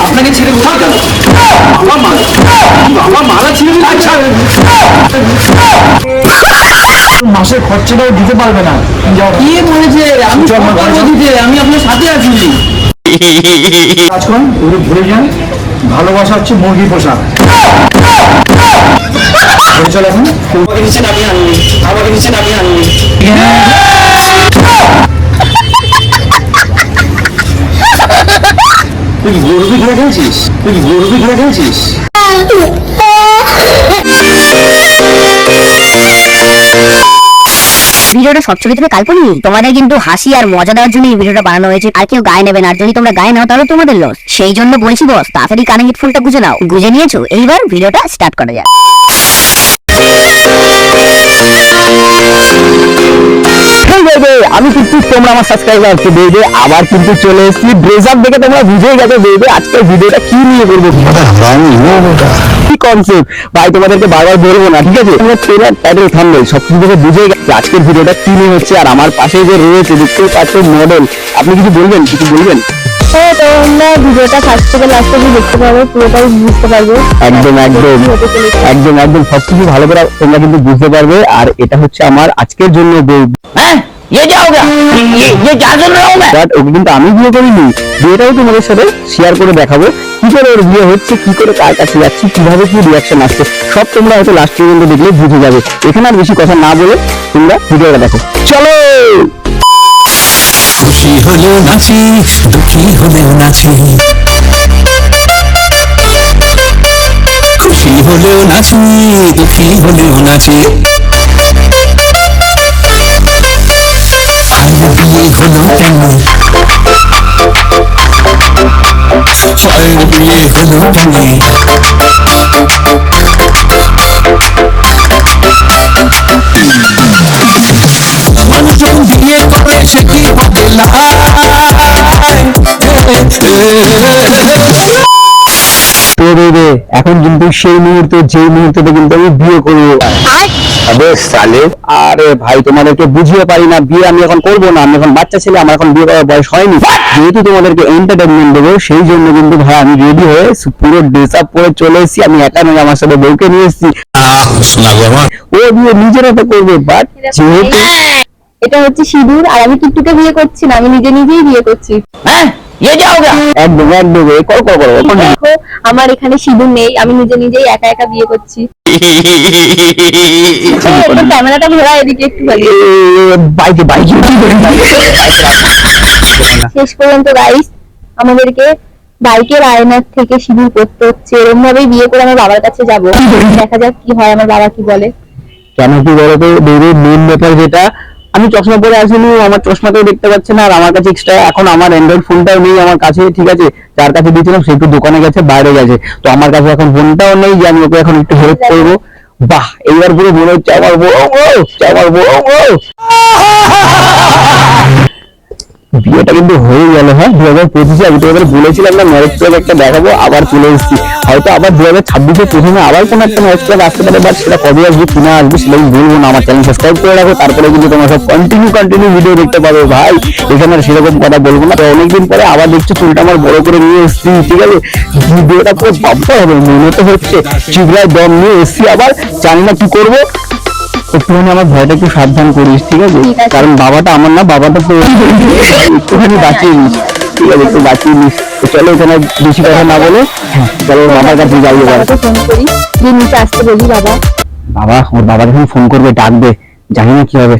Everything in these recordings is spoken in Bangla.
আপনাকে ছেড়ে মালা ছিল মাসের খরচাটাও দিতে পারবে না। কি বলেছে আমি দিতে, আমি আপনার সাথে আছি। কাজ করুন, ভুলে যান, ভালোবাসা হচ্ছে মুরগি পোষা। চলে এখন আমাকে নিচে নামিয়ে আনবি, আমাকে নিচে নামিয়ে আনবি। তুই গরবি খেলে খেলছিস, তুই গরবি খেলে খেলছিস। ভিডিওটা সবচেয়ে থেকে কাল্পনিক, তোমাদের কিন্তু হাসি আর মজা দেওয়ার জন্য এই ভিডিওটা বানানো হয়েছে। আর কেউ গায়ে নেবে না, আর যদি তোমরা গায়ে নাও তাহলে তোমাদের লস। সেই জন্য বলছি বস, তাড়াতাড়ি কানে হেডফোনটা গুজে নাও। গুজে নিয়েছো? এইবার ভিডিওটা স্টার্ট করা যাক। আমি কিন্তু তোমরা আমার সাবস্ক্রাইবার আছে বেবে, আবার কিন্তু চলে এসেছি। ড্রেস আপ দেখে তোমরা বুঝেই গেছো বেবে আজকের ভিডিওটা কি নিয়ে করবো, কি কনসেপ্ট ভাই তোমাদেরকে বারবার বলবো না, ঠিক আছে? তোমরা ট্রেলার টাইটেল থাম্বনেল সবকিছু দেখে বুঝেই গেছো আজকের ভিডিওটা কি নিয়ে হচ্ছে। আর আমার পাশে যে রয়েছে দেখতেই পাচ্ছ মডেল, আপনি কিছু বলবেন, কিছু বলবেন? তোমরা ভিডিওটা ফার্স্ট থেকে লাস্ট অবধি দেখতে পারবে, পুরোটাই বুঝতে পারবে। একদম একদম একদম একদম সবকিছু ভালো করে তোমরা কিন্তু বুঝতে পারবে। আর এটা হচ্ছে আমার আজকের জন্য হ্যাঁ ওকে কিন্তু আমি বিয়ে করিনি, বিয়েটাও তোমাদের সাথে শেয়ার করে দেখাবো কি করে ওর বিয়ে হচ্ছে, কি করে কার কাছে যাচ্ছি, কিভাবে কি রিয়াকশন আসছে, সব তোমরা হয়তো লাস্ট পর্যন্ত দেখলে বুঝে যাবে। এখানে আর বেশি কথা না বলে তোমরা ভিডিওটা দেখো, চলো। খুশি হলেও নাচি, দুঃখী হলেও নাচি, খুশি হলেও নাচি, দুঃখী হলেও নাচি। আর বিয়ে হলো কেন, ছয়ের বিয়ে হলো কেন, মানুষজন বিয়ে করে সে কি হবে এখন কিন্তু সেই মুহূর্তে, যেই মুহূর্তে কিন্তু আমি বিয়ে করবো। আরে ভাই তোমাদেরকে বুঝিয়ে পারি না, বিয়ে আমি এখন করবো না, আমি এখন বাচ্চা ছেলে, আমার এখন বিয়ে করার বয়স হয়নি। যেহেতু তোমাদেরকে এন্টারটেনমেন্ট দেবো সেই জন্য কিন্তু ভাই আমি রেডি হয়ে পুরো ড্রেস আপ পরে চলে এসেছি। আমি একা নয়, আমার সাথে বউকে নিয়ে এসেছি। ও বিয়ে নিজের হাতে করবে, বাট যেহেতু এটা হচ্ছে সিঁদুর, আর আমি টুকটুকে বিয়ে করছি না, আমি নিজে নিজেই বিয়ে করছি। হ্যাঁ একদম একদম দেখো আমার এখানে সিঁদুর নেই, আমি নিজে নিজেই একা একা বিয়ে করছি। ক্যামেরাটা ঘোরা এদিকে একটু, শেষ পর্যন্ত গাইস আমাদেরকে বাইকের আয়নার থেকে সিঁদুর করতে হচ্ছে। এরকম ভাবেই বিয়ে করে আমার বাবার কাছে যাবো, দেখা যাক কি হয়, আমার বাবা কি বলে। কেন কি বলতো বেবি, মেন ব্যাপার যেটা, আমি চশমা পরে আসিনি, আমার চশমাটাও দেখতে পাচ্ছে না, আর আমার কাছে এক্সট্রা এখন আমার অ্যান্ড্রয়েড ফোনটাও নেই আমার কাছে, ঠিক আছে? যার কাছে দিয়েছিলাম সে একটু দোকানে গেছে, বাইরে গেছে, তো আমার কাছে এখন ফোনটাও নেই যে আমি ওকে এখন একটু হেল্প করবো। বাহ, এইবার পুরো মনে হচ্ছে আমার বউ, আমার বউ। বিয়েটা কিন্তু হয়ে গেল। হ্যাঁ, 2025-এ আমি তোমাদের বলেছিলাম না ম্যারেজ ক্লাব একটা দেখাবো, আবার চলে এসেছি। হয়তো আবার 2026-এ প্রথমে আবার কোনো একটা ম্যারেজ ক্লাব আসতে পারে, বাট সেটা কবে আসবে কিনা আসবে সেটা আমি বলবো না। আমার চ্যানেল সাবস্ক্রাইব করে রাখো, তারপরে কিন্তু তোমরা সব কন্টিনিউ ভিডিও দেখতে পাবে ভাই। এখানে আর সেরকম কথা বলবো না। অনেকদিন পরে আবার দেখছি চুলটা আমার বড় করে নিয়ে এসেছি, ঠিক আছে? ভিডিওটা পুরো ভাবতে হবে, মনে তো হচ্ছে চিগড়ায় দম নিয়ে এসেছি, আবার জানি না কি করবো। একটুখানি আমার ভয়টা একটু সাবধান করিস, ঠিক আছে? কারণ বাবাটা আমার না, বাবাটা তো একটুখানি বাঁচিয়ে নিস, ঠিক আছে? একটু বাঁচিয়ে নিস। চলো এখানে বেশি কথা না বলে চলো বাবার কাছে যাই। ফোন করি, যে নিচে আসতে বলি। বাবা, ওর বাবা যখন ফোন করবে ডাকবে, জানি না কি হবে।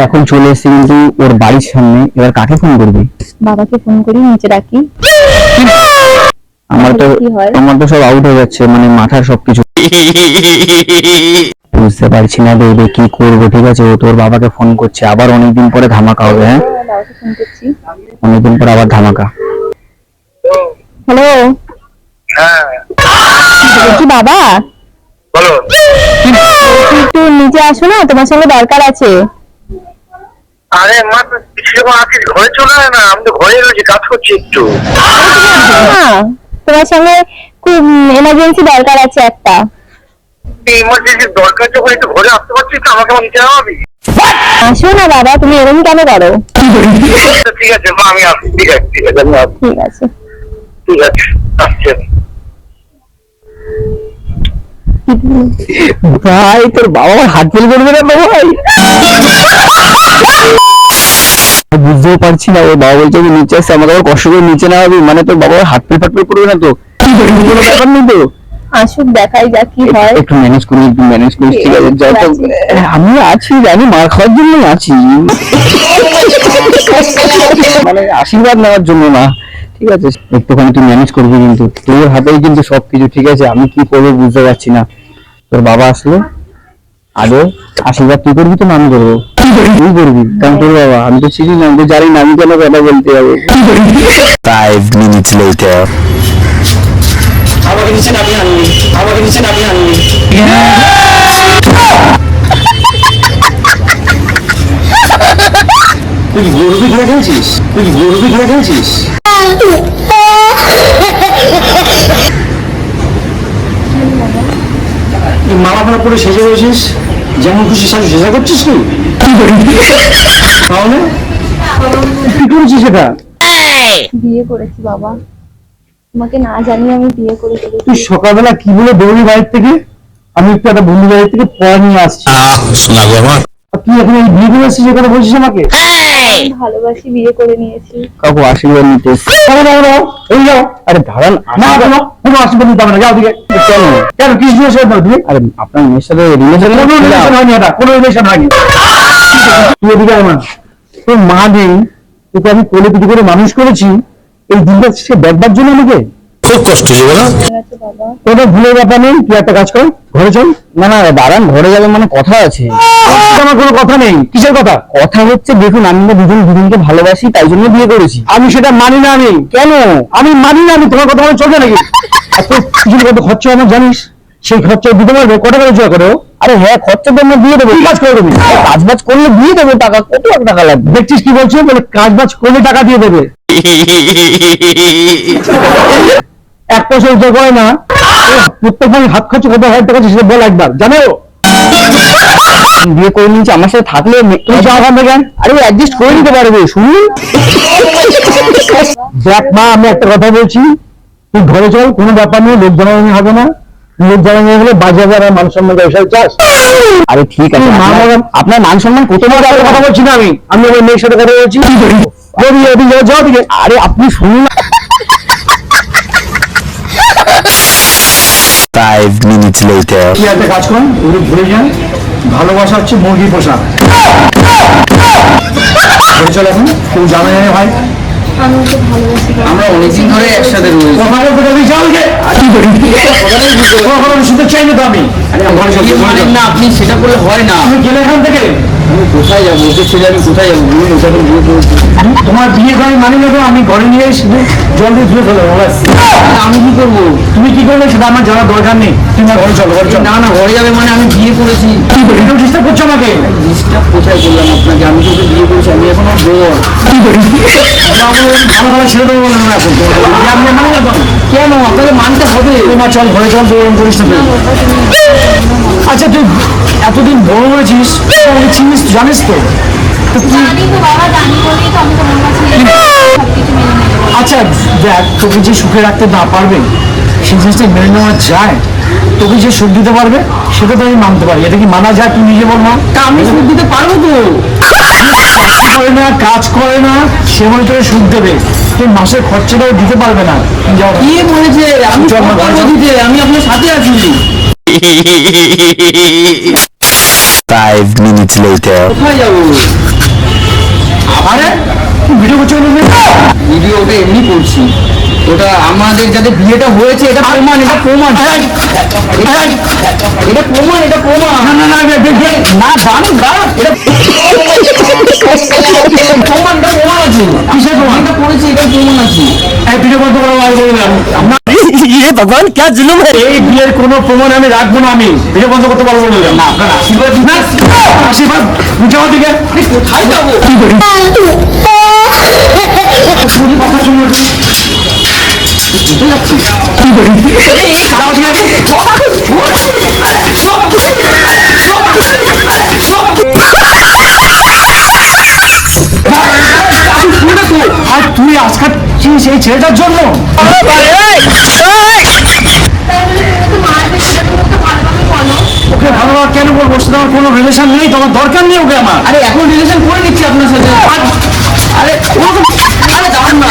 এখন চলে এসেছি কিন্তু ওর বাড়ির সামনে, এবার কাকে ফোন করবি? বাবাকে ফোন করি, নিচে ডাকি। আমার তো সব আউট হয়ে যাচ্ছে, মানে মাথার সবকিছু বুঝতে পারছি না বেবি কি করবো, ঠিক আছে? ও তোর বাবাকে ফোন করছে, আবার অনেকদিন পরে ধামাকা হবে। হ্যাঁ, অনেকদিন পরে আবার ধামাকা। হ্যালো, হ্যাঁ কি বাবা? বলো। একটু নিচে আসো না, তোমার সঙ্গে দরকার আছে। আরে মা সেরকম আছিস, ঘরে চলে আয় না, আমি তো ঘরে রয়েছি, কাজ করছি একটু। হ্যাঁ, তোমার সঙ্গে খুব এমার্জেন্সি দরকার আছে একটা। ইমার্জেন্সি দরকার যখন একটু ঘরে আসতে পারছিস তো আমাকে নিতে হবে। আসো না বাবা, তুমি এরকম কেন করো? ঠিক আছে মা, আমি আসছি। ঠিক আছে ঠিক আছে, আমি আসছি। ঠিক আছে। ঠিক আছে, আসছি আমি। ভাই তোর বাবা আমার হাত ফেল করবে না তো ভাই? বুঝতেও পারছি না, ওর বাবা বলছে যে নিচে আসছে, আমাকে আবার কষ্ট করে নিচে না হবে, মানে তোর বাবা হাত ফেল ফাট ফেল করবে না তো? কোনো ব্যাপার নেই তো? আসুক, দেখাই যাক কি হয়। একটু ম্যানেজ করি, একটু ম্যানেজ করি, ঠিক আছে? যত আমি আছি, আমি মার খাওয়ার জন্য আছি, মানে আশীর্বাদ নেওয়ার জন্য না, ঠিক আছে? একটুখানি তুই ম্যানেজ করবি, কিন্তু তোর হাতেই কিন্তু সবকিছু, ঠিক আছে? আমি কি করবো বুঝতে পারছি না। তোর বাবা আসলে আগে আশীর্বাদ তুই করবি তো না আমি করবো? তুই করবি, কারণ তোর বাবা, আমি তো চিনি না, আমি তো জানি না, আমি কেন কথা বলতে যাবো। 5 minutes later. আমাকে নিচে নামিয়ে আনবি, আমাকে নিচে নামিয়ে আনবি। তুই গরুবি ঘুরে খেয়েছিস? তুই গরুবি ঘুরে খেয়েছিস? তুই মালা ফালা পরে সেজে বসিস, যেমন খুশি সাজে সেজা করছিস তুই? তাহলে কি করেছিস সেটা? বিয়ে করেছি বাবা, তোমাকে না জানিয়ে আমি বিয়ে করে ফেলেছি। তুই সকালবেলা কি বলে দৌড়ি বাড়ির থেকে? আমি একটু একটা বন্ধু বাড়ির থেকে পড়া নিয়ে আসছি, শোনা গো আমার। আর তুই এখন এই বিয়ে করে আসছিস, এ কথা বলছিস আমাকে? আমি ভালোবাসি, বিয়ে করে নিয়েছি। কাকু আশীর্বাদ নিতে এসছি। দাঁড়াও, দাঁড়াও, দাঁড়াও, এই যাও। আরে দাঁড়ান, না, কোনো আশীর্বাদ নিতে হবে না, যাও দিকে। কেন? কেন কি জিজ্ঞেস দাও তুমি? আরে আপনার মেয়ের সাথে রিলেশন কোনো রিলেশন হয়নি, এটা কোনো রিলেশন হয়নি। তুই এদিকে আয় মা। তোর মা নেই, তোকে আমি কোলে পিঠে করে মানুষ করেছি, এই দিনটা সে দেখবার জন্য আমাকে? খুব কষ্ট হয়েছে বলো। ঠিক আছে বাবা। তোদের ভুলের ব্যাপার নেই, তুই একটা কাজ কর, ঘরে চল। না না দাঁড়ান, ঘরে যাবে মানে কথা আছে। আমার কোনো কথা নেই, কিসের কথা? কথা হচ্ছে দেখুন, আমি না দুজন দুজনকে ভালোবাসি, তাই জন্য বিয়ে করেছি। আমি সেটা মানি না। আমি কেন? আমি মানি না, আমি তোমার কথা বলে চলবে নাকি? আর তোর কিছু কত খরচা আমার জানিস, সেই খরচা দিতে পারবে? কত করে জোয়া করে? আরে হ্যাঁ, খরচা তো আমরা দিয়ে দেবো। কি কাজ করে দেবে? কাজ বাজ করলে দিয়ে দেবো টাকা, কত লাখ টাকা লাগবে? দেখছিস কি বলছো? বলে কাজ বাজ করলে টাকা দিয়ে দেবে, এক পয়সা উদ্ধার করে না। প্রত্যেক মাসে হাত খরচ কত হাজার টাকা আছে সেটা বল একবার, জানো? বিয়ে করে নিয়েছি, আমার সাথে থাকলে তুমি যাও ওখান থেকে। আরে অ্যাডজাস্ট করে নিতে পারবে, শুনুন। দেখ মা, আমি একটা কথা বলছি, তুই ঘরে চল, কোনো ব্যাপার নেই, লোক জানানি হবে না। লোক জানানি হলে বাজে আর মান সম্মান ব্যবসায় চাস। আরে ঠিক আছে, মা আপনার মান সম্মান কত তোমার সাথে কথা বলছি না আমি, আমি আমার মেয়ের সাথে কথা বলছি। যাও দিকে। আরে আপনি শুনুন। 5 minutes later. কি একটা কাজ করুন, ওগুলো ভুলে যান। ভালোবাসা হচ্ছে মুরগি পোষা। ঘরে চল এখন, কেউ জানে না ভাই। আমি ওকে ভালোবাসি বাবা। আমরা অনেকদিন ধরে একসাথে রয়েছি। কথা বলতে যাবি, যাও দিকে। কথা শুনতে চাই না তো আমি। ঘরে চল, ঘরে চল। না আপনি সেটা করলে হয় না। তুমি গেলে এখান থেকে। আমি কোথায় যাবো? ওকে ছেড়ে আমি কোথায় যাবো? বলুন, ওকে আমি বিয়ে করেছি। তোমার বিয়ে করে মানি নেবো, আমি ঘরে নিয়ে এসে জল দিয়ে ধুয়ে ফেলো। আমি কি করবো? তুমি কি করবে সেটা আমার জানার দরকার নেই। তুমি ঘরে চলো, ঘরে চলো। না না, ঘরে যাবে মানে আমি বিয়ে করেছি। একটু ডিস্টার্ব করছো আমাকে। ডিস্টার্ব কোথায় করলাম আপনাকে? আমি তো ওকে বিয়ে করেছি, আমি এখন আর বড়। ভালো ভালো ছেড়ে দেবো বলে মনে আছে। আমি মানি না তো। কেন? আপনাকে মানতে হবে। তোমার চল, ঘরে চল, দৌড়ন করিস না তুই। আচ্ছা তুই এতদিন বড় হয়েছিস, আমাকে চিনিস, জানিস তো? তো তুই জানি তো বাবা, জানি বলেই তো আমি তোমার কাছে সবকিছু মেনে নেবো। আচ্ছা দেখ, তোকে যে সুখে রাখতে না পারবে সেই জিনিসটা মেনে নেওয়া যায়। তোকে যে সুখ দিতে পারবে সেটা তো আমি মানতে পারি। এটা কি মানা যায়? তুই নিজে বল না। তা আমি সুখ দিতে পারবো তো। চাকরি করে না, কাজ করে না, সে মনে তোকে সুখ দেবে, তুই মাসের খরচাটাও দিতে পারবে না। যাও। কি বলেছে? আমি চল না, ঘরে চল। দিতে, আমি আপনার সাথে আছি। 5 minutes later. কোথায় যাবো? আরে তুই ভিডিও করছো কেন? ভিডিও ওটা এমনি করছি। ওটা আমাদের যাতে বিয়েটা হয়েছে এটা প্রমাণ, এটা প্রমাণ, এটা প্রমাণ, এটা প্রমাণ। না না না, না জানো দাঁড়া, এটা প্রমাণটা প্রমাণ আছে। কিসের প্রমাণ? এটা করেছি, এটা প্রমাণ আছে। এই ভিডিও বন্ধ করো, আর বললাম ভগবান কে জুলুম এই বিয়ের কোনো প্রমাণ আমি রাখবো না, আমি ভিডিও বন্ধ করতে পারবো না। না আপনার আশীর্বাদ দিন, আশীর্বাদ যাওয়ার দিকে কোথায় যাবো, কি করি কথা শুনে কি করি যাও ঠিক আছে। আর তুই আজকাল সেই ছেলেটার জন্য ওকে ভালোভাবে কেন বলবো? ওর সাথে আমার কোনো রিলেশন নেই, তোমার দরকার নেই ওকে আমার। আরে এখন রিলেশন করে নিচ্ছি আপনার সাথে। আরে আরে যান না,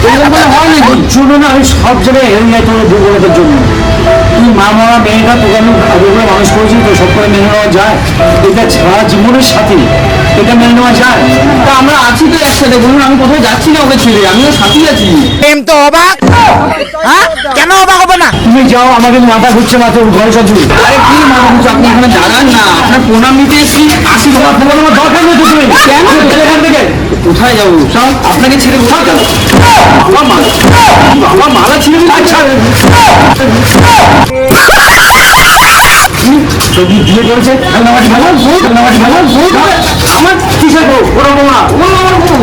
এরকম করে হয় না। জন্য না আমি সব জায়গায় হেরে যাই তোমার দুর্বলতার জন্য। তুই মা মারা মেয়েটা তোকে আমি ভালোভাবে মানুষ করেছি, তো সব করে মেনে নেওয়া যায়? এটা সারা জীবনের সাথে, এটা মেনে নেওয়া যায়? তা আমরা আছি তো একসাথে, বলুন আমি কোথাও যাচ্ছি না ওকে ছেড়ে, আমিও সাথী আছি। তো অবাক, হ্যাঁ কেন অবাক হবে না? তুমি যাও, আমাকে মাথা ঘুরছে, মাথা ঘরে সব ঘুরে। আরে কি মাথা ঘুরছে, আপনি এখানে দাঁড়ান না, আপনার প্রণাম নিতে এসেছি। আশীর্বাদ দেওয়ার আমার দরকার নেই তো। তুমি কেন এখান থেকে কোথায় যাবো? সব আপনাকে ছেড়ে কোথায় যাবো? বাবা মালা, বাবা মালা ছিঁড়ে দিলে। আচ্ছা যদি বিয়ে করেছে নামাজ ভালো নামাজ ভালো আমার কিসের বউ? ওরা বউ না, ও আমার বউ।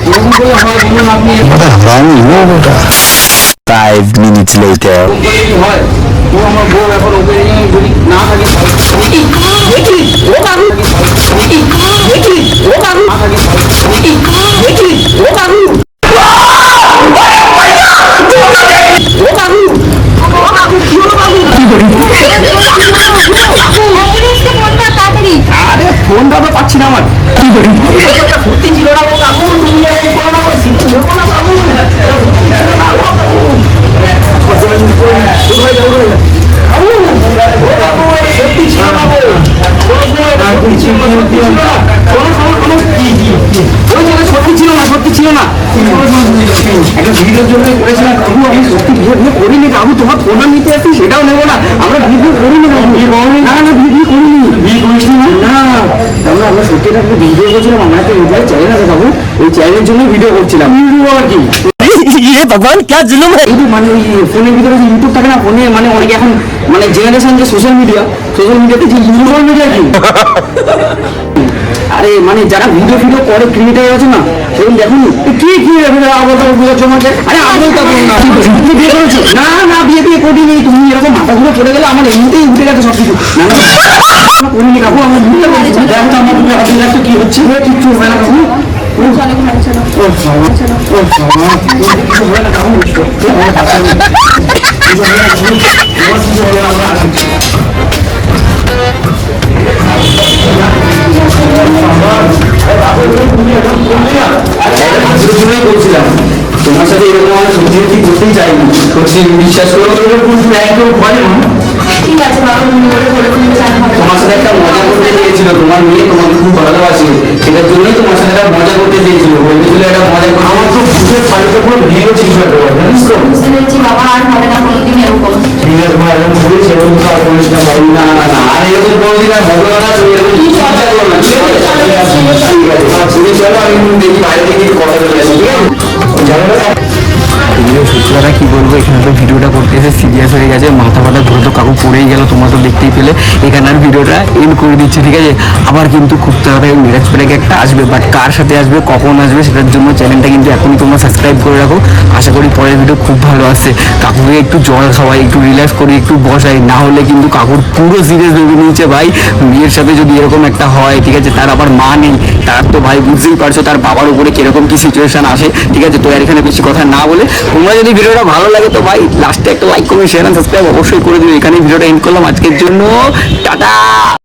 ওরকম করে আমার বলুন আপনি 5 minutes later. হয় ও আমার বউ, এখন ওকে যদি না থাকে আরে ফোনটা তো পাচ্ছি না আমার, কি করি? সত্যি ছিল না কাকু, তুমি সত্যি ছিল না, সত্যি ছিল না। একটা ভিডিওর জন্য করেছিলাম কাকু, আমি সত্যি ভিডিও করিনি কাকু, তোমার ফোন নিতে আসছি সেটাও নেবো না। আমরা ভিডিও করিনি কাকু, না না ভিডিও করিনি। বিয়ে করিস না? না, তাহলে আমরা সত্যি একটা ভিডিও করছিলাম, আমার একটা ইউটিউব চ্যানেল আছে কাকু, ওই চ্যানেলের জন্য ভিডিও করছিলাম। ভিডিও আর কি ভগবান কে জুলুম মানে ওই ফোনের ভিতরে যে ইউটিউব থাকে না, ফোনে মানে অনেকে এখন মানে জেনারেশন যে সোশ্যাল মিডিয়াতে যে সোশ্যাল মিডিয়া কি আরে মানে যারা ভিডিও করে ক্রিয়েটার আছে না, সেরকম দেখুন কি কি তোমাকে। আরে আমি তা বলুন না, তুমি বিয়ে করেছো? না না বিয়ে করিনি। তুমি এরকম মাথা ঘুরে পড়ে গেলে আমার এমনিতেই উঠে গেছে সবকিছু। না না করিনি কাকু, আমার বিয়ে করেছি। দেখো তো আমার একটা কি হচ্ছে, কিচ্ছু হবে না কাকু। বলছিলাম তোমার সাথে এরকম আমার সত্যি সত্যি করতেই চাইনি, সত্যি বিশ্বাস করো। ঠিক আছে তোমার সাথে একটা মজা করতে চেয়েছিল, তোমার মেয়ে তোমাকে খুব ভালোবাসে, সেটার জন্যই তোমার সাথে একটা মজা করতে চেয়েছিল, বলতেছিল একটা মজা করে। আমার তো বুঝে বাড়িতে পুরো ভিড়ও ছিল, জানিস তো? বাবা আর হবে না কোনোদিন এরকম। ঠিক আছে তোমার এরকম বলিস, এরকম তো আর করিস না ভাই। না না না, আর এরকম কোনোদিন আর হবে না। তুমি এরকম চিন্তা করো না, ঠিক আছে? ঠিক আছে তোমার ছেলে চলো, আমি দেখি বাইরে থেকে কথা চলে আসি, ঠিক আছে? জানো সত্যি কথা কি বলবো, এখানে তো ভিডিওটা করতে এসে সিরিয়াস হয়ে গেছে, মাথা ফাটা ঘুরে তো কাকু পড়েই গেল, তোমরা তো দেখতেই পেলে। এখানে আর ভিডিওটা এন্ড করে দিচ্ছি, ঠিক আছে? আবার কিন্তু খুব তাড়াতাড়ি মিরাজ প্যাক একটা আসবে, বাট কার সাথে আসবে, কখন আসবে, সেটার জন্য চ্যানেলটা কিন্তু এখনই তোমরা সাবস্ক্রাইব করে রাখো। আশা করি পরের ভিডিও খুব ভালো আসছে। কাকুকে একটু জল খাওয়াই, একটু রিল্যাক্স করি, একটু বসাই, না হলে কিন্তু কাকুর পুরো সিরিয়াস ভেবে নিয়েছে ভাই। বিয়ের সাথে যদি এরকম একটা হয়, ঠিক আছে, তার আবার মা নেই, তার তো ভাই বুঝতেই পারছো তার বাবার উপরে কিরকম কি সিচুয়েশন আসে, ঠিক আছে? তো আর এখানে বেশি কথা না বলে, তোমরা যদি ভিডিওটা ভালো লাগে তো ভাই লাস্টে একটা like, comment, share and subscribe অবশ্যই করে দিও। এখানে ভিডিওটা এন্ড করলাম আজকের জন্য। টাটা।